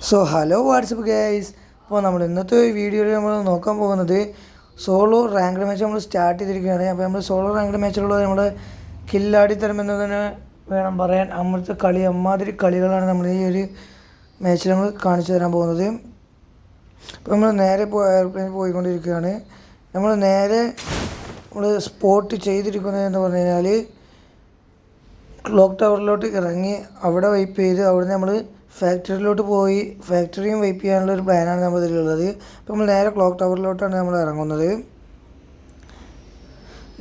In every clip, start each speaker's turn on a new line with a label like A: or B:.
A: So hello WhatsApp guys. അപ്പോൾ നമ്മൾ ഇന്നത്തെ വീഡിയോയിൽ നമ്മൾ നോക്കാൻ പോകുന്നത് സോളോ റാങ്ക്ഡ് മാച്ച് നമ്മൾ സ്റ്റാർട്ട് ചെയ്തിരിക്കുകയാണ്. അപ്പോൾ നമ്മൾ സോളോ റാങ്ക്ഡ് മാച്ചുകൾ നമ്മൾ കില്ലാടിത്തരം എന്ന് തന്നെ വേണം പറയാൻ. അമ്മാതിരി കളികളാണ് നമ്മൾ ഈ ഒരു മാച്ചിൽ നമ്മൾ കാണിച്ചു തരാൻ പോകുന്നത്. അപ്പോൾ നമ്മൾ നേരെ എയർപ്ലെയിനിൽ പോയിക്കൊണ്ടിരിക്കുകയാണ്. നമ്മൾ നേരെ സ്പോട്ട് ചെയ്തിരിക്കുന്നത് എന്ന് പറഞ്ഞു കഴിഞ്ഞാൽ ക്ലോക്ക് ടവറിലോട്ട് ഇറങ്ങി അവിടെ വൈപ്പ് ചെയ്ത് അവിടുന്ന് നമ്മൾ ഫാക്ടറിയിലോട്ട് പോയി ഫാക്ടറിയും വൈപ്പ് ചെയ്യാനുള്ള ഒരു പ്ലാനാണ് നമ്മൾ ഇതിലുള്ളത്. അപ്പോൾ നമ്മൾ നേരെ ക്ലോക്ക് ടവറിലോട്ടാണ് നമ്മൾ ഇറങ്ങുന്നത്.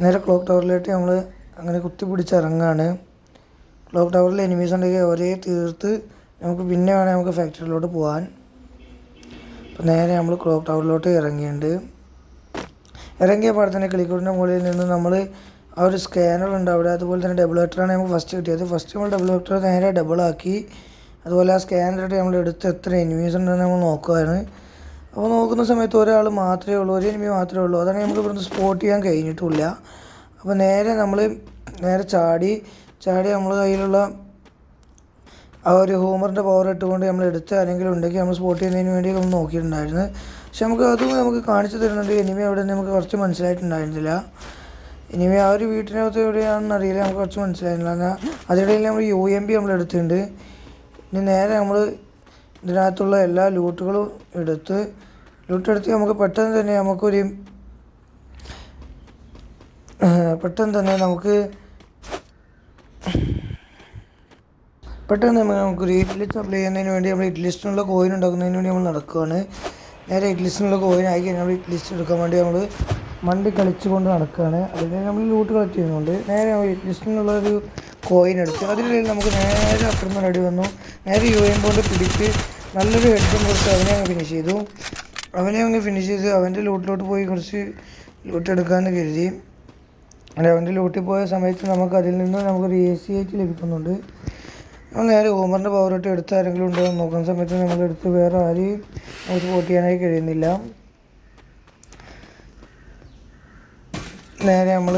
A: നേരെ ക്ലോക്ക് ടവറിലോട്ട് നമ്മൾ അങ്ങനെ കുത്തിപ്പിടിച്ച് ഇറങ്ങുകയാണ്. ക്ലോക്ക് ടവറിൽ എനിമീസ് ഉണ്ടെങ്കിൽ ഒരേ തീർത്ത് നമുക്ക് പിന്നെ വേണേൽ നമുക്ക് ഫാക്ടറിയിലോട്ട് പോകാൻ. അപ്പോൾ നേരെ നമ്മൾ ക്ലോക്ക് ടവറിലോട്ട് ഇറങ്ങിയിട്ടുണ്ട്. ഇറങ്ങിയ പാടെ തന്നെ കിളിക്കൂടിൻ്റെ മുകളിൽ നിന്ന് നമ്മൾ ആ ഒരു സ്കാനർ ഉണ്ട് അവിടെ. അതുപോലെ തന്നെ ഡബിൾ വെക്ടറാണ് നമുക്ക് ഫസ്റ്റ് കിട്ടിയത്. ഫസ്റ്റ് നമ്മൾ ഡബിൾ വെക്ടർ നേരെ ഡബിളാക്കി. അതുപോലെ ആ സ്കാനറായിട്ട് നമ്മൾ എടുത്ത് എത്ര എനിമീസ് ഉണ്ടെന്ന് നമ്മൾ നോക്കുകയാണ്. അപ്പോൾ നോക്കുന്ന സമയത്ത് ഒരാൾ മാത്രമേ ഉള്ളൂ, ഒരു എനിമി മാത്രമേ ഉള്ളൂ. അതാണ് നമുക്ക് ഇവിടുന്ന് സ്പോട്ട് ചെയ്യാൻ കഴിഞ്ഞിട്ടില്ല. അപ്പോൾ നേരെ ചാടി നമ്മൾ കയ്യിലുള്ള ആ ഒരു ഹൂമറിൻ്റെ പവർ ഇട്ടുകൊണ്ട് നമ്മൾ എടുത്ത് ആരെങ്കിലും ഉണ്ടെങ്കിൽ നമ്മൾ സ്പോട്ട് ചെയ്യുന്നതിന് വേണ്ടി നമ്മൾ നോക്കിയിട്ടുണ്ടായിരുന്നു. പക്ഷെ നമുക്ക് കാണിച്ചു തരുന്നുണ്ട് എനിമി അവിടെ നമുക്ക് കുറച്ച് മനസ്സിലായിട്ടുണ്ടായിരുന്നില്ല. എനിമി ആ ഒരു വീട്ടിനകത്ത് എവിടെയാണെന്ന് അറിയില്ല, നമുക്ക് കുറച്ച് മനസ്സിലായിരുന്നില്ല. എന്നാൽ അതിനിടയിൽ നമ്മൾ UMP നമ്മൾ എടുത്തിട്ടുണ്ട്. ഇനി നേരെ നമ്മൾ ഇതിനകത്തുള്ള എല്ലാ ലൂട്ടുകളും എടുത്ത് നമുക്ക് പെട്ടെന്ന് തന്നെ നമുക്കൊരു ഹിറ്റ് ലിസ്റ്റ് അപ്ലൈ ചെയ്യുന്നതിന് വേണ്ടി നമ്മൾ ഹിറ്റ് ലിസ്റ്റിനുള്ള കോയിൻ ഉണ്ടാക്കുന്നതിന് വേണ്ടി നമ്മൾ നടക്കുകയാണ്. നേരെ ഹിറ്റ് ലിസ്റ്റിനുള്ള കോയിൻ ആയി കഴിഞ്ഞാൽ നമ്മൾ ഹിറ്റ് ലിസ്റ്റ് എടുക്കാൻ വേണ്ടി നമ്മൾ മണ്ടി കളിച്ചുകൊണ്ട് നടക്കുകയാണ്. അതിന് നമ്മൾ ലൂട്ട് കളക്ട് ചെയ്യുന്നുണ്ട്. നേരെ ഹിറ്റ് ലിസ്റ്റിനുള്ള ഒരു കോയിൻ എടുത്ത് അതിനിടയിൽ നമുക്ക് നേരെ അപ്പുറം റെഡി വന്നു. നേരെ UMP കൊണ്ട് പിടിച്ച് നല്ലൊരു ഹെഡ്സും കൊടുത്ത് അവനെ അങ്ങ് ഫിനിഷ് ചെയ്തു. അവൻ്റെ ലൂട്ടിലോട്ട് പോയി കുറച്ച് ലൂട്ട് എടുക്കാമെന്ന് കരുതി. അവൻ്റെ ലൂട്ടിൽ പോയ സമയത്ത് നമുക്ക് അതിൽ നിന്ന് നമുക്കൊരു AC8 ലഭിക്കുന്നുണ്ട്. നമ്മൾ നേരെ ഹൂമറിൻ്റെ പവർ ഇട്ട് എടുത്ത് ആരെങ്കിലും ഉണ്ടോ എന്ന് നോക്കുന്ന സമയത്ത് നമ്മളെടുത്ത് വേറെ ആരെയും നമുക്ക് സ്പോട്ട് ചെയ്യാനായി കഴിയുന്നില്ല. നേരെ നമ്മൾ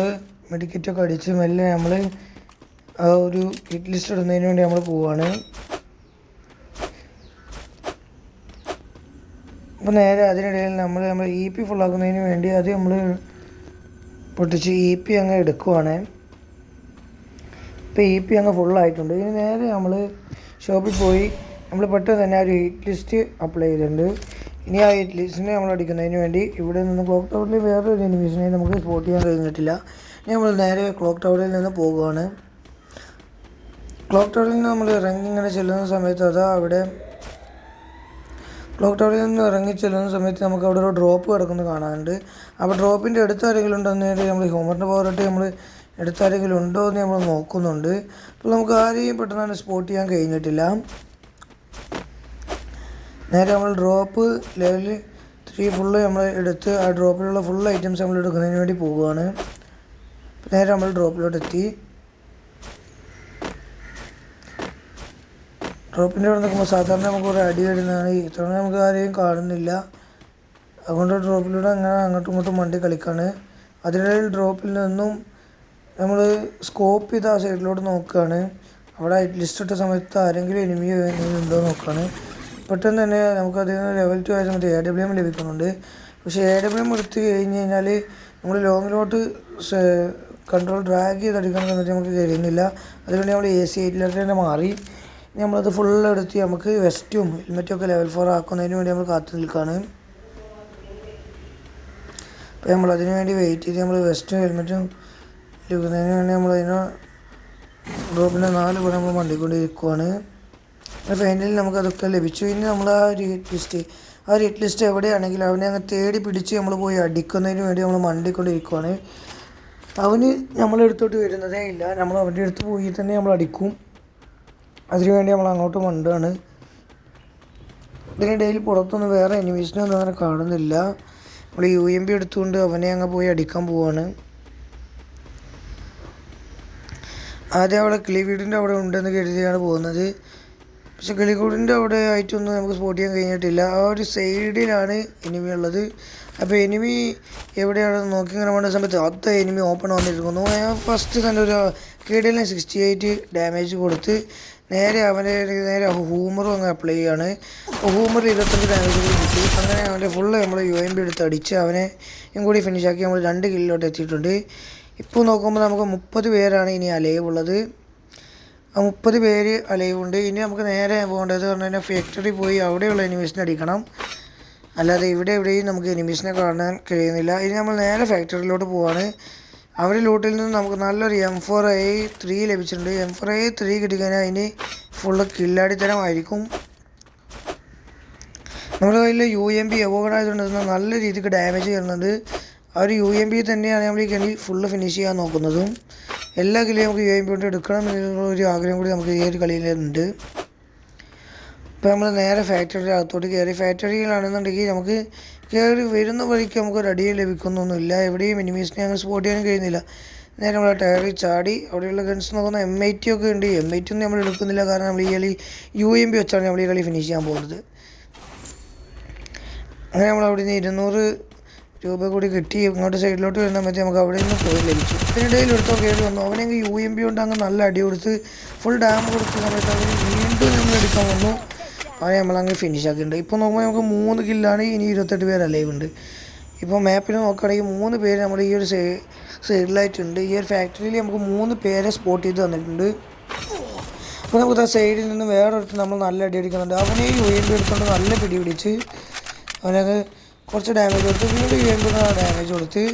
A: മെഡിക്കറ്റൊക്കെ അടിച്ച് മെല്ലെ നമ്മൾ ആ ഒരു ഹിറ്റ് ലിസ്റ്റ് ഇടുന്നതിന് വേണ്ടി നമ്മൾ പോവുകയാണ്. അപ്പോൾ നേരെ അതിനിടയിൽ നമ്മൾ EP ഫുള്ളാക്കുന്നതിന് വേണ്ടി അത് നമ്മൾ പൊട്ടിച്ച് EP അങ്ങ് എടുക്കുവാണ്. ഇപ്പോൾ EP അങ്ങ് ഫുള്ളായിട്ടുണ്ട്. ഇനി നേരെ നമ്മൾ ഷോപ്പിൽ പോയി നമ്മൾ പെട്ടെന്ന് തന്നെ ആ ഒരു ഹിറ്റ് ലിസ്റ്റ് അപ്ലൈ ചെയ്തിട്ടുണ്ട്. ഇനി ആ ഹിറ്റ് ലിസ്റ്റിനെ നമ്മൾ അടിക്കുന്നതിന് വേണ്ടി ഇവിടെ നിന്ന് ക്ലോക്ക് ടവറിൽ വേറൊരു എനിമീസിനെ നമുക്ക് സ്പോട്ട് ചെയ്യാൻ കഴിഞ്ഞിട്ടില്ല. നമ്മൾ നേരെ ക്ലോക്ക് ടവറിൽ നിന്ന് പോകുകയാണ്. ക്ലോക്ക് ടവറിൽ നിന്ന് നമ്മൾ ഇങ്ങനെ ചെല്ലുന്ന സമയത്ത് നമുക്ക് അവിടെ ഒരു ഡ്രോപ്പ് കിടക്കുന്നത് കാണാനുണ്ട്. അപ്പോൾ ഡ്രോപ്പിൻ്റെ അടുത്ത് ആരെങ്കിലും ഉണ്ടെന്ന് നമ്മൾ ഹ്യൂമറിൻ്റെ പവർ ഇട്ട് നമ്മൾ അടുത്താരെങ്കിലും ഉണ്ടോ എന്ന് നമ്മൾ നോക്കുന്നുണ്ട്. അപ്പോൾ നമുക്ക് ആരെയും പെട്ടെന്ന് സ്പോട്ട് ചെയ്യാൻ കഴിഞ്ഞിട്ടില്ല. നേരെ നമ്മൾ ഡ്രോപ്പ് ലെവൽ 3 ഫുള്ള് നമ്മൾ എടുത്ത് ആ ഡ്രോപ്പിലുള്ള ഫുൾ ഐറ്റംസ് നമ്മൾ എടുക്കുന്നതിന് വേണ്ടി പോവുകയാണ്. നേരെ നമ്മൾ ഡ്രോപ്പിലോട്ട് എത്തി. ഡ്രോപ്പിൻ്റെ അവിടെ നിൽക്കുമ്പോൾ സാധാരണ നമുക്ക് ഒരു അടി വരുന്നതാണ്. ഇത്തവണ നമുക്ക് ആരെയും കാണുന്നില്ല. അതുകൊണ്ട് ഡ്രോപ്പിലൂടെ അങ്ങനെ അങ്ങോട്ടും ഇങ്ങോട്ടും വണ്ടി കളിക്കാണ്. അതിനിടയിൽ ഡ്രോപ്പിൽ നിന്നും നമ്മൾ സ്കോപ്പ് ചെയ്ത് ആ സൈഡിലോട്ട് നോക്കുകയാണ്. അവിടെ ലിസ്റ്റ് ഇട്ട സമയത്ത് ആരെങ്കിലും എനിമി ഉണ്ടോ നോക്കുകയാണ്. പെട്ടെന്ന് തന്നെ നമുക്ക് അതിൽ നിന്ന് ലെവൽ 2 ആയ സമയത്ത് AWM ലഭിക്കുന്നുണ്ട്. പക്ഷേ AWM എടുത്ത് കഴിഞ്ഞ് കഴിഞ്ഞാൽ നമ്മൾ ലോങ്ങിലോട്ട് കൺട്രോൾ ഡ്രാഗ് ചെയ്ത് അടിക്കുന്ന സമയത്ത് നമുക്ക് കഴിയുന്നില്ല. അതുകൊണ്ട് നമ്മൾ AC8 തന്നെ മാറി. നമ്മളത് ഫുള്ളെടുത്ത് നമുക്ക് വെസ്റ്റും ഹെൽമെറ്റും ഒക്കെ ലെവൽ 4 ആക്കുന്നതിന് വേണ്ടി നമ്മൾ കാത്തു നിൽക്കുകയാണ്. അപ്പോൾ നമ്മൾ അതിന് വേണ്ടി വെയിറ്റ് ചെയ്ത് നമ്മൾ വെസ്റ്റും ഹെൽമെറ്റും ലഭിക്കുന്നതിന് വേണ്ടി നമ്മളതിന് ഡ്രോപ്പിൻ്റെ 4 കൂടെ നമ്മൾ വണ്ടിക്കൊണ്ടിരിക്കുകയാണ്. ഫൈനലി നമുക്കതൊക്കെ ലഭിച്ചു. ഇനി നമ്മൾ ആ ഒരു ഹിറ്റ് ലിസ്റ്റ് എവിടെയാണെങ്കിലും അവനെ അങ്ങ് തേടി പിടിച്ച് നമ്മൾ പോയി അടിക്കുന്നതിന് വേണ്ടി നമ്മൾ മണ്ടിക്കൊണ്ടിരിക്കുകയാണ്. അവന് നമ്മളെടുത്തോട്ട് വരുന്നതേ ഇല്ല. നമ്മൾ അവൻ്റെ അടുത്ത് പോയി തന്നെ നമ്മൾ അടിക്കും. അതിനുവേണ്ടി നമ്മൾ അങ്ങോട്ട് മണ്ടുകയാണ്. ഇതിനിടയിൽ പുറത്തൊന്നും വേറെ എനിമീസിനൊന്നും അങ്ങനെ കാണുന്നില്ല. നമ്മൾ UMP എടുത്തുകൊണ്ട് അവനെ അങ്ങ് പോയി അടിക്കാൻ പോവാണ്. ആദ്യം അവിടെ കിളിവീടിൻ്റെ അവിടെ ഉണ്ടെന്ന് കരുതിയാണ് പോകുന്നത്. പക്ഷെ കിളിക്കൂടിൻ്റെ അവിടെ ആയിട്ടൊന്നും നമുക്ക് സ്പോട്ട് ചെയ്യാൻ കഴിഞ്ഞിട്ടില്ല. ആ ഒരു സൈഡിലാണ് എനിമി ഉള്ളത്. അപ്പോൾ എനിമി എവിടെയാണെന്ന് നോക്കി ഇങ്ങനെ വേണ്ട സമയത്ത് എനിമി ഓപ്പൺ വന്നിരിക്കുന്നു. ഞാൻ ഫസ്റ്റ് തന്നെ ഒരു KDL 68 ഡാമേജ് കൊടുത്ത് നേരെ അവൻ്റെ നേരെ ഹൂമറും അങ്ങ് അപ്ലൈ ചെയ്യാണ്. ഹൂമർ 25 ഡാമേജ് കൂടി കിട്ടി. അങ്ങനെ അവൻ്റെ ഫുള്ള് നമ്മൾ UMP എടുത്ത് അടിച്ച് അവനെ കൂടി ഫിനിഷാക്കി നമ്മൾ 2 കില്ലിലോട്ട് എത്തിയിട്ടുണ്ട്. ഇപ്പോൾ നോക്കുമ്പോൾ നമുക്ക് 30 പേരാണ് ഇനി അലൈവ് ഉള്ളത്. ആ 30 പേര് അലൈവ് ഉണ്ട്. ഇനി നമുക്ക് നേരെ പോകേണ്ടത് പറഞ്ഞു കഴിഞ്ഞാൽ ഫാക്ടറി പോയി അവിടെയുള്ള എനിമീസിനെ അടിക്കണം. അല്ലാതെ എവിടെയും നമുക്ക് എനിമീസിനെ കാണാൻ കഴിയുന്നില്ല. ഇനി നമ്മൾ നേരെ ഫാക്ടറിയിലോട്ട് പോവാണ്. അവരുടെ ലൂട്ടിൽ നിന്ന് നമുക്ക് നല്ലൊരു M4A3 ലഭിച്ചിട്ടുണ്ട്. M4A3 കിട്ടിക്കഴിഞ്ഞാൽ ഇനി ഫുള്ള് കില്ലാടിത്തരമായിരിക്കും. നമ്മുടെ കയ്യിൽ UMP എവോഗണായതുകൊണ്ട് നല്ല രീതിക്ക് ഡാമേജ് വരുന്നുണ്ട്. ആ ഒരു UMP തന്നെയാണ് നമ്മൾ ഈ കളി ഫുള്ള് ഫിനിഷ് ചെയ്യാൻ നോക്കുന്നതും. എല്ലാ കളിയും നമുക്ക് UMP കൊണ്ട് എടുക്കണം എന്നുള്ള ഒരു ആഗ്രഹം കൂടി നമുക്ക് ഈ ഒരു കളിയിലുണ്ട്. ഇപ്പോൾ നമ്മൾ നേരെ ഫാക്ടറിയുടെ അകത്തോട്ട് കയറി. ഫാക്ടറിയിലാണെന്നുണ്ടെങ്കിൽ നമുക്ക് കയറി വരുന്ന വഴിക്ക് നമുക്കൊരു അടിയും ലഭിക്കുന്നൊന്നുമില്ല. എവിടെയും എനിമീസിനെ അങ്ങനെ സ്പോട്ട് ചെയ്യാനും കഴിയുന്നില്ല. നേരെ നമ്മൾ ടയറിൽ ചാടി അവിടെയുള്ള ഗൺസ് നോക്കുന്ന M80 ഒക്കെ ഉണ്ട്. M80 ഒന്നും നമ്മൾ എടുക്കുന്നില്ല, കാരണം നമ്മൾ ഈ കളി UMP വെച്ചാണ് നമ്മൾ ഈ കളി ഫിനിഷ് ചെയ്യാൻ പോകുന്നത്. അങ്ങനെ നമ്മൾ അവിടെ നിന്ന് 200 രൂപ കൂടി കിട്ടി. ഇങ്ങോട്ട് സൈഡിലോട്ട് വരുന്ന സമയത്ത് നമുക്ക് അവിടെ നിന്ന് പോയി ലഭിച്ചു. ഇതിനിടയിൽ എടുത്തോ കയറി വന്നു. അവനെങ്കിൽ UMP കൊണ്ട് അങ്ങ് നല്ല അടി കൊടുത്ത് ഫുൾ ഡാം കൊടുത്ത സമയത്ത് അവർ വീണ്ടും നമ്മൾ എടുക്കാൻ വന്നു. അവനെ നമ്മളങ്ങ് ഫിനിഷ് ആക്കിയിട്ടുണ്ട്. ഇപ്പോൾ നോക്കുമ്പോൾ നമുക്ക് 3 കില്ലാണ്. ഇനി 28 പേര് അലൈവ് ഉണ്ട്. ഇപ്പോൾ മാപ്പിൽ നോക്കുകയാണെങ്കിൽ 3 പേര് നമ്മൾ ഈ ഒരു സൈഡിലായിട്ടുണ്ട്. ഈ ഒരു ഫാക്ടറിയിൽ നമുക്ക് 3 പേരെ സ്പോട്ട് ചെയ്ത് തന്നിട്ടുണ്ട്. അപ്പോൾ നമുക്ക് ആ സൈഡിൽ നിന്ന് വേറൊരുത്ത് നമ്മൾ നല്ല അടി അടിക്കുന്നുണ്ട്. അവനെ UMP എടുത്തുകൊണ്ട് നല്ല പിടി പിടിച്ച് അവനത് കുറച്ച് ഡാമേജ് കൊടുത്ത് വീണ്ടും UMP ഡാമേജ് കൊടുത്ത്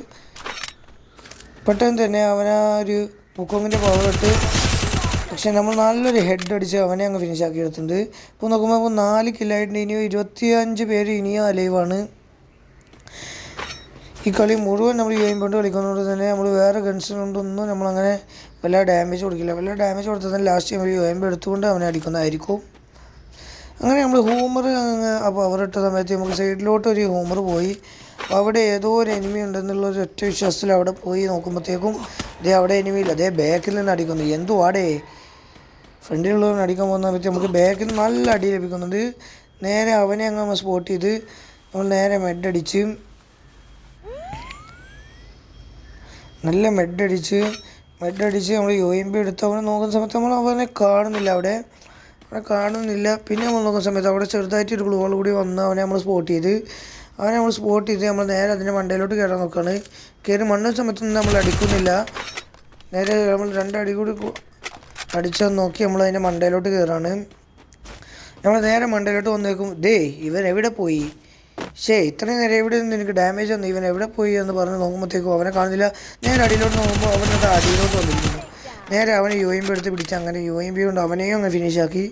A: പെട്ടെന്ന് തന്നെ അവനാ ഒരു മുക്കോങ്ങിൻ്റെ പവർ ഇട്ട് പക്ഷേ നമ്മൾ നല്ലൊരു ഹെഡ് അടിച്ച് അവനെ അങ്ങ് ഫിനിഷ് ആക്കി എടുത്തിട്ടുണ്ട്. ഇപ്പോൾ നോക്കുമ്പോൾ 4 കില്ലായിട്ടുണ്ട്. ഇനിയും 25 പേര് ഇനിയും അലൈവാണ്. ഈ കളി മുഴുവൻ നമ്മൾ UMP കൊണ്ട് കളിക്കുന്നതുകൊണ്ട് തന്നെ നമ്മൾ വേറെ ഗൺസ് കൊണ്ടൊന്നും നമ്മളങ്ങനെ വല്ല ഡാമേജ് കൊടുക്കില്ല. വല്ല ഡാമേജ് കൊടുത്താൽ തന്നെ ലാസ്റ്റ് നമ്മൾ UMP എടുത്തുകൊണ്ട് അവനെ അടിക്കുന്നതായിരിക്കും. അങ്ങനെ നമ്മൾ ഹൂമർ അപ്പോൾ അവരിട്ട സമയത്ത് നമുക്ക് സൈഡിലോട്ട് ഒരു ഹൂമർ പോയി. അവിടെ ഏതോ ഒരു എനിമി ഉണ്ടെന്നുള്ളൊരു ഒറ്റ വിശ്വാസത്തിൽ അവിടെ പോയി നോക്കുമ്പോഴത്തേക്കും ഇതേ അവിടെ എനിമിയില്ല. അതേ ബാക്കിൽ നിന്ന് അടിക്കുന്നു. എന്തുവാടേ ഫ്രണ്ടിലുള്ളവൻ അടിക്കാൻ പോകുന്ന സമയത്ത് നമുക്ക് ബാക്കിൽ നിന്ന് നല്ല അടി ലഭിക്കുന്നുണ്ട്. നേരെ അവനെ അങ്ങ് സ്പോട്ട് ചെയ്ത് നമ്മൾ നേരെ മെഡടിച്ച് നല്ല മെഡടിച്ച് നമ്മൾ UMP എടുത്ത് അവനെ നോക്കുന്ന സമയത്ത് നമ്മൾ അവനെ കാണുന്നില്ല. അവിടെ കാണുന്നില്ല. പിന്നെ നമ്മൾ നോക്കുന്ന സമയത്ത് അവിടെ ചെറുതായിട്ടൊരു ഗ്ലൂവോൾ കൂടി വന്ന് അവനെ നമ്മൾ സ്പോട്ട് ചെയ്ത് നമ്മൾ നേരെ അതിൻ്റെ മണ്ടയിലോട്ട് കയറാൻ നോക്കുകയാണ്. കയറി മണ്ണുന്ന സമയത്തൊന്നും നമ്മൾ അടിക്കുന്നില്ല. നേരെ നമ്മൾ 2 അടി കൂടി അടിച്ചാൽ നോക്കി നമ്മൾ അതിൻ്റെ മണ്ടയിലോട്ട് കയറാണ്. നമ്മൾ നേരെ മണ്ടയിലോട്ട് വന്നേക്കും. ഇവൻ എവിടെ പോയി? ഇത്രയും നേരം എവിടെ നിന്ന് എനിക്ക് ഡാമേജ് വന്നു, ഇവൻ എവിടെ പോയി എന്ന് പറഞ്ഞ് നോക്കുമ്പോഴത്തേക്കും അവനെ കാണുന്നില്ല. നേരെ അടിയിലോട്ട് നോക്കുമ്പോൾ അവനത് അടിയിലോട്ട് വന്നിരിക്കുന്നു. നേരെ അവനെ UMP എടുത്ത് പിടിച്ച് അങ്ങനെ UMP കൊണ്ട് അവനെയും അങ്ങ് ഫിനിഷാക്കി.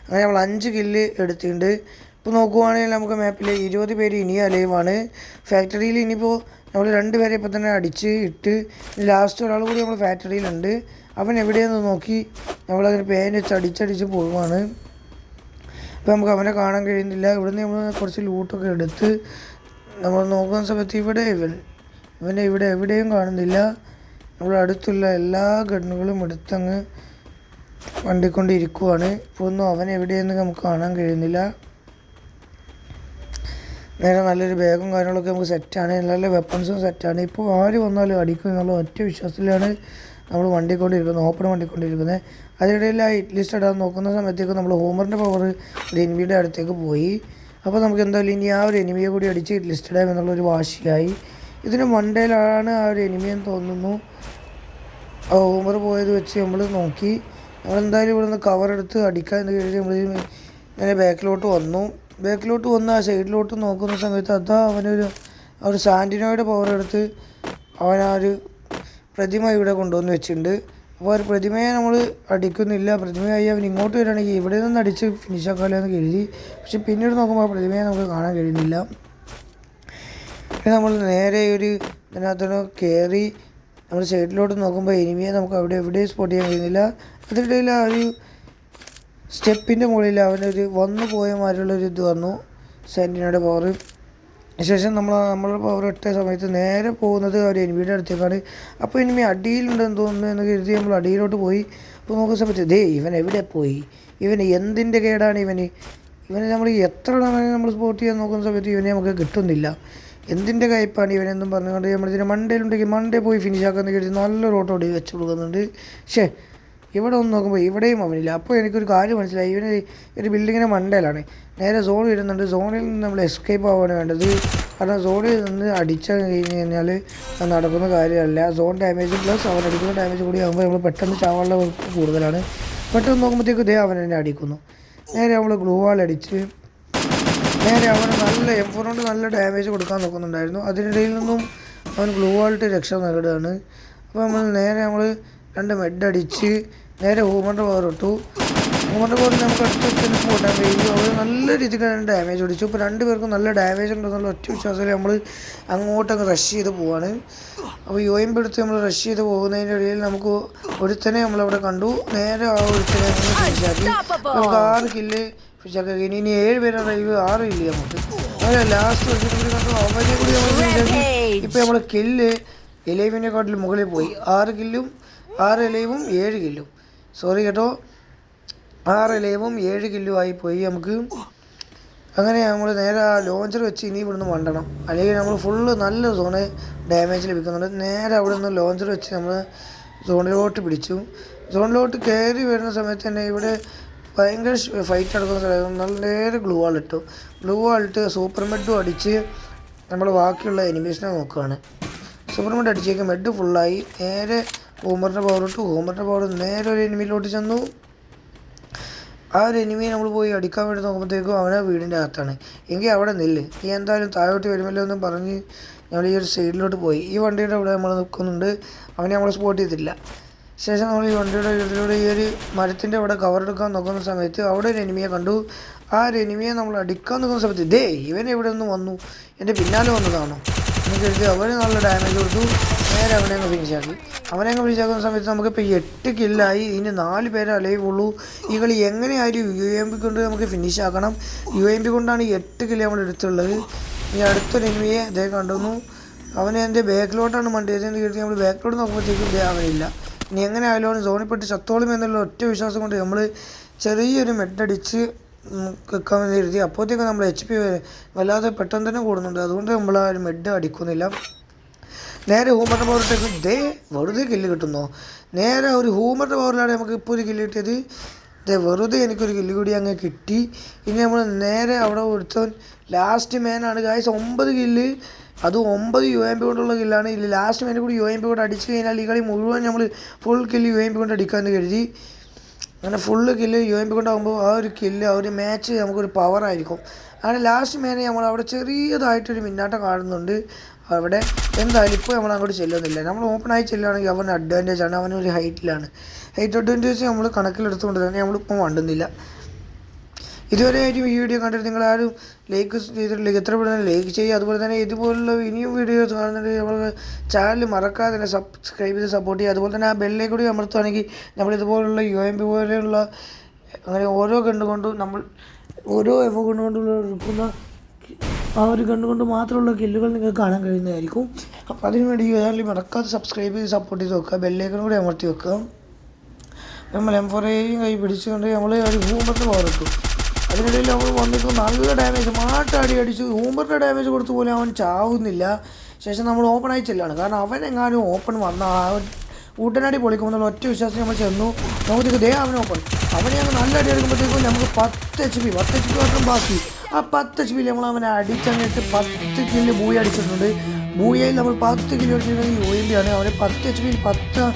A: അങ്ങനെ നമ്മൾ 5 കില്ല് എടുത്തിട്ടുണ്ട്. ഇപ്പോൾ നോക്കുവാണെങ്കിൽ നമുക്ക് മാപ്പിൽ 20 പേര് ഇനിയും അലൈവാണ്. ഫാക്ടറിയിൽ ഇനിയിപ്പോൾ നമ്മൾ 2 പേരെ ഇപ്പോൾ തന്നെ അടിച്ച് ഇട്ട് ലാസ്റ്റ് ഒരാൾ കൂടി നമ്മൾ ഫാക്ടറിയിലുണ്ട്. അവൻ എവിടെയെന്ന് നോക്കി നമ്മളതിന് പേൻ വെച്ച് അടിച്ചടിച്ച് പോവുകയാണ്. അപ്പോൾ നമുക്ക് അവനെ കാണാൻ കഴിയുന്നില്ല. ഇവിടുന്ന് നമ്മൾ കുറച്ച് ലൂട്ടൊക്കെ എടുത്ത് നമ്മൾ നോക്കുന്ന സമയത്ത് ഇവനെ ഇവിടെ എവിടെയും കാണുന്നില്ല. നമ്മൾ അടുത്തുള്ള എല്ലാ ഗണ്ണുകളും എടുത്തങ്ങ് വണ്ടിക്കൊണ്ടിരിക്കുവാണ്. ഇപ്പോൾ ഒന്നും അവൻ എവിടെയെന്ന് നമുക്ക് കാണാൻ കഴിയുന്നില്ല. നേരെ നല്ലൊരു ബാഗും കാര്യങ്ങളൊക്കെ നമുക്ക് സെറ്റാണ്. നല്ല വെപ്പൺസും സെറ്റാണ്. ഇപ്പോൾ ആര് വന്നാലും അടിക്കും എന്നുള്ള ഒറ്റ വിശ്വാസത്തിലാണ് നമ്മൾ വണ്ടിക്കൊണ്ടിരിക്കുന്നത്, ഓപ്പൺ വണ്ടിക്കൊണ്ടിരിക്കുന്നത്. അതിനിടയിൽ ആ ഹിറ്റ് ലിസ്റ്റ് ഇടാൻ നോക്കുന്ന സമയത്തേക്ക് നമ്മൾ ഹൂമറിൻ്റെ പവർ ഒരു എനിമിയുടെ അടുത്തേക്ക് പോയി. അപ്പോൾ നമുക്ക് എന്തായാലും ഇനി ആ ഒരു എനിമിയെ കൂടി അടിച്ച് ഹിറ്റ് ലിസ്റ്റ് ഇടാം എന്നുള്ളൊരു വാശിയായി. ഇതിന് മണ്ടയിലാണ് ആ ഒരു എനിമിയെന്ന് തോന്നുന്നു. ആ ഹൂമർ പോയത് വെച്ച് നമ്മൾ നോക്കി. നമ്മളെന്തായാലും ഇവിടെ നിന്ന് കവർ എടുത്ത് അടിക്കാൻ എന്ന് കരുതി നമ്മൾ ഇങ്ങനെ ബാക്കിലോട്ട് വന്ന് ആ സൈഡിലോട്ട് നോക്കുന്ന സമയത്ത് ആ ഒരു സാൻറ്റിനോയുടെ പവർ എടുത്ത് അവൻ ആ ഒരു പ്രതിമ ഇവിടെ കൊണ്ടുവന്ന് വെച്ചിട്ടുണ്ട്. അപ്പോൾ ആ ഒരു പ്രതിമയെ നമ്മൾ അടിക്കുന്നില്ല. പ്രതിമയായി അവൻ ഇങ്ങോട്ട് വരികയാണെങ്കിൽ ഇവിടെ നിന്ന് അടിച്ച് ഫിനിഷാക്കാമല്ലോ എന്ന് കരുതി. പക്ഷെ പിന്നീട് നോക്കുമ്പോൾ ആ പ്രതിമയെ നമുക്ക് കാണാൻ കഴിയുന്നില്ല. പിന്നെ നമ്മൾ നേരെ ഇതിനകത്തോട് കയറി നമ്മൾ സൈഡിലോട്ട് നോക്കുമ്പോൾ എനിമിയെ നമുക്ക് അവിടെ എവിടെയും സ്പോട്ട് ചെയ്യാൻ കഴിയുന്നില്ല. അതിനിടയിൽ ആ ഒരു സ്റ്റെപ്പിൻ്റെ മുകളിൽ അവനൊരു വന്നു പോയ മാതിരിയുള്ളൊരു ഇത് വന്നു, സാൻറ്റിനോയുടെ പവർ. ശേഷം നമ്മളുടെ പവർ ഇട്ട സമയത്ത് നേരെ പോകുന്നത് ഒരു എനിമിയുടെ അടുത്തേക്കാണ്. അപ്പോൾ എനിമി അടിയിലുണ്ടെന്ന് തോന്നുന്നു എന്ന് കരുതി നമ്മൾ അടിയിലോട്ട് പോയി. അപ്പോൾ നോക്കുന്ന സമയത്ത് ഇവൻ എവിടെ പോയി? ഇവന് എന്തിൻ്റെ കേടാണ് ഇവന് നമ്മൾ എത്ര നമ്മൾ സ്പോട്ട് ചെയ്യാൻ നോക്കുന്ന സമയത്ത് ഇവനെ നമുക്ക് കിട്ടുന്നില്ല. എന്തിൻ്റെ കയ്പ്പാണ് ഇവനെന്നും പറഞ്ഞുകൊണ്ട് നമ്മളിതിൻ്റെ മണ്ടയിലുണ്ടെങ്കിൽ മണ്ടേ പോയി ഫിനിഷ് ആക്കാമെന്ന് കരുതി നല്ലൊരു ഓട്ടോ വെച്ച് കൊടുക്കുന്നുണ്ട്. ഇവിടെ ഒന്ന് നോക്കുമ്പോൾ ഇവിടെയും അവനില്ല. അപ്പോൾ എനിക്കൊരു കാര്യം മനസ്സിലായി, ഇവന് ഒരു ബിൽഡിങ്ങിൻ്റെ മണ്ടയിലാണ്. നേരെ സോൺ വരുന്നുണ്ട്. സോണിൽ നിന്ന് നമ്മൾ എസ്കേപ്പ് ആവുകയാണ് വേണ്ടത്. കാരണം സോണിൽ നിന്ന് അടിച്ചാൽ കഴിഞ്ഞ് കഴിഞ്ഞാൽ അത് നടക്കുന്ന കാര്യമല്ല. സോൺ ഡാമേജ് പ്ലസ് അവൻ അടിക്കുന്ന ഡാമേജ് കൂടി ആകുമ്പോൾ നമ്മൾ പെട്ടെന്ന് ചാവാനുള്ള വകുപ്പ് കൂടുതലാണ്. പെട്ടെന്ന് നോക്കുമ്പോഴത്തേക്ക് ഇതേ അവൻ എന്നെ അടിക്കുന്നു. നേരെ നമ്മൾ ഗ്ലൂ വാൾ അടിച്ച് നേരെ അവന് നല്ല M4 കൊണ്ട് നല്ല ഡാമേജ് കൊടുക്കാൻ നോക്കുന്നുണ്ടായിരുന്നു. അതിനിടയിൽ നിന്നും അവൻ ഗ്ലൂ വാളിട്ട് രക്ഷ നേടുകയാണ്. അപ്പോൾ നമ്മൾ 2 മെഡ് അടിച്ച് നേരെ ഹൂമറിൻ്റെ പവർ ഇട്ടു. ഹൂമറിൻ്റെ പവർ നമുക്ക് അടുത്ത് പോട്ടാൻ കഴിയും. അവർ നല്ല രീതിക്ക് ഡാമേജ് അടിച്ചു. ഇപ്പോൾ 2 പേർക്കും നല്ല ഡാമേജ് ഉണ്ടെന്നുള്ള ഒറ്റ വിശ്വാസത്തിൽ നമ്മൾ അങ്ങോട്ടങ്ങ് റഷ് ചെയ്ത് പോവാണ്. അപ്പോൾ UMP എടുത്ത് നമ്മൾ റഷ് ചെയ്ത് പോകുന്നതിൻ്റെ ഇടയിൽ നമുക്ക് ഒരുത്തനെ നമ്മളവിടെ കണ്ടു. നേരെ ആ ഒരുത്തനെ അങ്ങനെ ഫിനിഷാക്കി. നമുക്ക് 6 കില്ല് ഫിനിഷാക്കി. ഇനി 7 പേരാണ്, 6 കില്ല് നമുക്ക്. അങ്ങനെ ലാസ്റ്റ് ഒരുത്തനെ കണ്ടു, അവരെ കൂടി നമ്മൾ ഫിനിഷാക്കി. ഇപ്പോൾ നമ്മൾ കില്ല് എലൈവിനെക്കാട്ടിലും മുകളിൽ പോയി. 6 കില്ലും 6 എലൈവും 7 കില്ലും, സോറി കേട്ടോ, 6 എലൈവും 7 കില്ലും ആയിപ്പോയി നമുക്ക്. അങ്ങനെ നമ്മൾ നേരെ ആ ലോഞ്ചർ വെച്ച് ഇനി ഇവിടുന്ന് മണ്ടണം, അല്ലെങ്കിൽ നമ്മൾ ഫുള്ള് നല്ല സോണ് ഡാമേജ് ലഭിക്കുന്നുണ്ട്. നേരെ അവിടെ നിന്ന് ലോഞ്ചർ വെച്ച് നമ്മൾ സോണിലോട്ട് പിടിച്ചു. സോണിലോട്ട് കയറി വരുന്ന സമയത്ത് തന്നെ ഇവിടെ ഭയങ്കര ഫൈറ്റ് നടക്കുന്ന സ്ഥലം. നല്ല നേരെ ഗ്ലൂ വാൾ ഇട്ടു. ഗ്ലൂ വാൾ ഇട്ട് സൂപ്പർ മെഡും അടിച്ച് നമ്മൾ ബാക്കിയുള്ള എനിമീസിനെ നോക്കുകയാണ്. സൂപ്പർ മെഡ് അടിച്ചേക്ക് മെഡ് ഫുള്ളായി. നേരെ ഹൂമറിൻ്റെ പവർ ഇട്ടു. ഹൂമറിൻ്റെ പവർ നേരെ ഒരു എനിമിയിലോട്ട് ചെന്നു. ആ ഒരു എനിമിയെ നമ്മൾ പോയി അടിക്കാൻ വേണ്ടി നോക്കുമ്പോഴത്തേക്കും അവനെ വീടിൻ്റെ അകത്താണ്. എങ്കിൽ അവിടെ നില്ല്, നീ എന്തായാലും താഴോട്ട് വരുമല്ലോ എന്നും പറഞ്ഞ് നമ്മൾ ഈ ഒരു സൈഡിലോട്ട് പോയി. ഈ വണ്ടിയുടെ അവിടെ നമ്മൾ നിൽക്കുന്നുണ്ട്. അവനെ നമ്മൾ സ്പോട്ട് ചെയ്തില്ല. ശേഷം നമ്മൾ ഈ വണ്ടിയുടെ ഇതിലൂടെ ഈ ഒരു മരത്തിൻ്റെ അവിടെ കവർ എടുക്കാൻ നോക്കുന്ന സമയത്ത് അവിടെ ഒരു എനിമിയെ കണ്ടു. ആ ഒരു എനിമിയെ നമ്മൾ അടിക്കാൻ നോക്കുന്ന സമയത്ത് ദേ ഇവൻ എവിടെ നിന്ന് വന്നു, എൻ്റെ പിന്നാലെ വന്നതാണോ എന്ന് കരുതി അവന് നല്ല ഡാമേജ് കൊടുത്തു. നേരെ അവനെ അങ്ങ് ഫിനിഷാക്കി. അവനെ അങ്ങ് ഫിനിഷാക്കുന്ന സമയത്ത് നമുക്കിപ്പോൾ 8 കില്ലായി. ഇനി 4 പേരെ അലൈവ് ഉള്ളൂ. ഈ കളി എങ്ങനെയായാലും UMP കൊണ്ട് നമുക്ക് ഫിനിഷ് ആക്കണം. UMP കൊണ്ടാണ് 8 കില്ല് നമ്മൾ എടുത്തുള്ളത്. ഇനി അടുത്തൊരു എനിമിയെ ഇതേ കണ്ടുവന്നു. അവനെ എൻ്റെ ബാക്കിലോട്ടാണ് മണ്ടിയത് എന്ന് കരുതി നമ്മൾ ബാക്കിലോട്ട് നോക്കുമ്പോഴത്തേക്കും ഇതേ അവനില്ല. ഇനി എങ്ങനെ ആയാലും അവൻ സോണിൽപ്പെട്ട് ചത്തോളും എന്നുള്ള ഒറ്റ വിശ്വാസം കൊണ്ട് നമ്മൾ ചെറിയൊരു മെഡടിച്ച് വെക്കാൻ വേണ്ടി കരുതി. അപ്പോഴത്തേക്കും നമ്മൾ HP വല്ലാതെ പെട്ടെന്ന് തന്നെ കൂടുന്നുണ്ട്. അതുകൊണ്ട് നമ്മൾ ആ ഒരു മെഡ് അടിക്കുന്നില്ല. നേരെ ഹൂമറിൻ്റെ പവറിട്ടേക്ക് ദേ വെറുതെ കില്ല് കിട്ടുന്നോ. നേരെ ഒരു ഹൂമറിൻ്റെ പവറിലാണ് നമുക്ക് ഇപ്പോൾ ഒരു കില്ല് കിട്ടിയത്. ദേ വെറുതെ എനിക്കൊരു കില്ല് കൂടി അങ്ങ് കിട്ടി. ഇനി നമ്മൾ നേരെ അവിടെ ഒരുത്തവൻ ലാസ്റ്റ് മാനാണ് ഗായ്സ്. 9 കില്ല്, അതും 9 UMP കൊണ്ടുള്ള കില്ലാണ്. ഇല്ല ലാസ്റ്റ് മാനെ കൂടി UMP കൊണ്ട് അടിച്ചു കഴിഞ്ഞാൽ ഈ കളി മുഴുവൻ നമ്മൾ ഫുൾ കില്ല് UMP കൊണ്ട് അടിക്കാമെന്ന് കരുതി. അങ്ങനെ ഫുള്ള് കില്ല് UMP കൊണ്ടാകുമ്പോൾ ആ ഒരു കില്ല് ആ ഒരു മാച്ച് നമുക്കൊരു പവറായിരിക്കും. അങ്ങനെ ലാസ്റ്റ് മാനെ നമ്മൾ അവിടെ ചെറിയതായിട്ടൊരു മിന്നാട്ടം കാണുന്നുണ്ട്. അവിടെ എന്തായാലും ഇപ്പോൾ നമ്മൾ അങ്ങോട്ട് ചെല്ലുന്നില്ല. നമ്മൾ ഓപ്പണായി ചെല്ലുകയാണെങ്കിൽ അവന് അഡ്വാൻറ്റേജ് ആണ്. അവനൊരു ഹൈറ്റിലാണ്. ഹൈറ്റ് അഡ്വാൻറ്റേജ് നമ്മൾ കണക്കിലെടുത്തുകൊണ്ട് തന്നെ നമ്മളിപ്പോൾ മണ്ടുന്നില്ല. ഇതുവരെയായിട്ടും ഈ വീഡിയോ കണ്ടിട്ട് നിങ്ങളാരും ലൈക്ക് ചെയ്തിട്ടില്ല, എത്ര പെട്ടെന്ന് ലൈക്ക് ചെയ്യുക. അതുപോലെ തന്നെ ഇതുപോലുള്ള ഇനിയും വീഡിയോസ് കാണുന്നുണ്ടെങ്കിൽ നമ്മൾ ചാനൽ മറക്കാതെ തന്നെ സബ്സ്ക്രൈബ് ചെയ്ത് സപ്പോർട്ട് ചെയ്യുക. അതുപോലെ തന്നെ ആ ബെല്ലേക്ക് കൂടി അമർത്തുകയാണെങ്കിൽ നമ്മളിതുപോലുള്ള UMP പോലെയുള്ള അങ്ങനെ ഓരോ കണ്ടുകൊണ്ടും നമ്മൾ ഓരോ എഫ് കൊണ്ടുകൊണ്ടുള്ള എടുക്കുന്ന ആ ഒരു കണ്ടുകൊണ്ട് മാത്രമുള്ള കില്ലുകൾ നിങ്ങൾക്ക് കാണാൻ കഴിയുന്നതായിരിക്കും. അപ്പോൾ അതിനുവേണ്ടി ചാനൽ മറക്കാതെ സബ്സ്ക്രൈബ് ചെയ്ത് സപ്പോർട്ട് ചെയ്ത് വെക്കുക. ബെല്ലേക്കും കൂടി അമർത്തി വെക്കുക. നമ്മൾ M4 കൈ പിടിച്ചുകൊണ്ട് നമ്മൾ ഒരു ഹൂമറിൻ്റെ പവർ ഇട്ടു. അതിനിടയിൽ നമ്മൾ വന്നിട്ട് നല്ല ഡാമേജ് മാട്ടാടി അടിച്ചു. ഹൂമറിൻ്റെ ഡാമേജ് കൊടുത്തു പോലും അവൻ ചാവുന്നില്ല. ശേഷം നമ്മൾ ഓപ്പണായി ചെല്ലാണ്. കാരണം അവൻ എങ്ങാനും ഓപ്പൺ വന്ന ഊട്ടനാടി പൊളിക്കുമെന്നുള്ള ഒറ്റ വിശ്വാസം നമ്മൾ ചെന്നു. നമുക്ക് ദേ അവൻ ഓപ്പൺ അവനെ ഞങ്ങൾ നല്ല അടി എടുക്കുമ്പോഴത്തേക്കും നമുക്ക് 10 HP മാത്രം ബാക്കി. ആ 10 HP നമ്മൾ അവനെ അടിച്ചങ്ങിട്ട് 10 കില്ല് ബൂയ അടിച്ചിട്ടുണ്ട്. ബൂയയിൽ നമ്മൾ 10 കില്ല് അടിച്ചിട്ടുണ്ടെങ്കിൽ UMP ആണ്. അവന് 10 HP 10